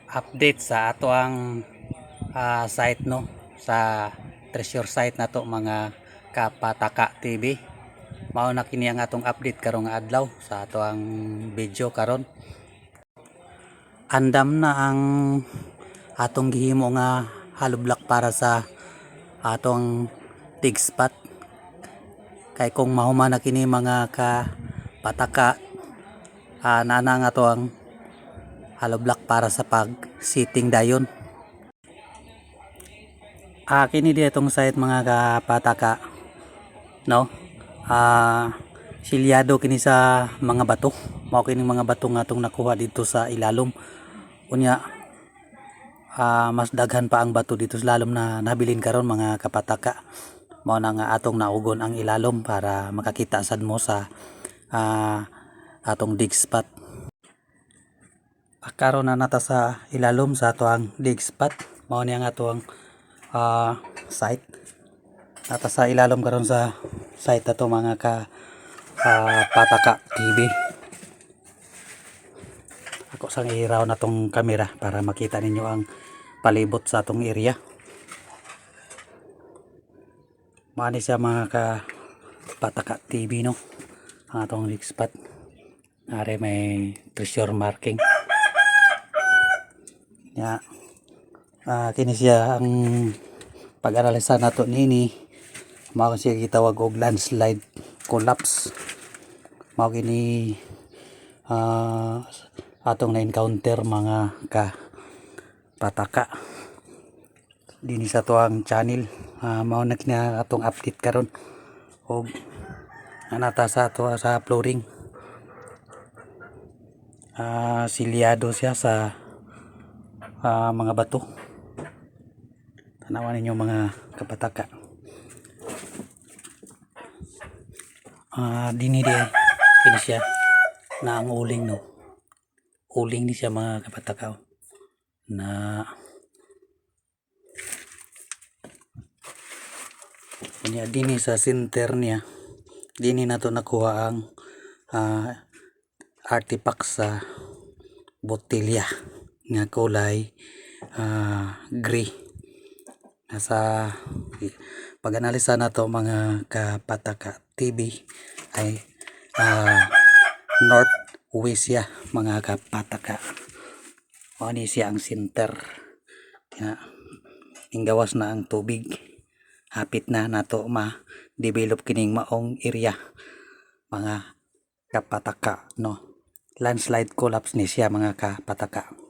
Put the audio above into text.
update sa ato ang site no, sa treasure site na to mga Kapataka TV. Mao na kini ang atong update karong adlaw sa ato ang video karon. Andam na ang atong gihimo nga hollow block para sa atong dig spot. Kay kung mahuman na kini mga Kapataka, nana nga to ang hollow block para sa pag sitting dayon. Kini di itong site mga Kapataka, no? Silyado kini sa mga bato. Mao kini mga bato nga atong nakuha dito sa ilalom. Unya mas daghan pa ang bato dito sa ilalom na nabilin karon mga Kapataka. Mao na nga atong naugon ang ilalom para makakita sad mo sa atong dig spot. Karon na nata sa ilalom sa ato ang dig spot. Mao ni ang ato ang site. Nata sa ilalom karon sa site ato mga Kapataka TV. Ako sang iraw na tong kamera para makita ninyo ang palibot sa atong area. Mani siya mga Kapataka TV no, ang atong dig spot. Are may treasure marking ya. Kini siya ang pag-aralisa nato nini. Mao siya gitawag og landslide collapse. Mao kini atong na-encounter mga Kapataka dinhi sa tuang channel. Mao na kini atong update karon og anata sa ato sa flooring. Silyado siya sa mga bato. Tanawan ninyo mga Kapataka. Dini kini siya na ang uling no. Uling ni siya mga Kapataka na niya dini sa center niya. Dini nato nakuha ang artifact sa botelya nga kulay gray. Nasa pag-analisa nato mga Kapataka TV ay north west siya mga Kapataka. O ni siya ang center. Inggawas na ang tubig. Hapit na nato ma-develop kining maong area mga Kapataka no. Landslide collapse ni siya mga Kapataka.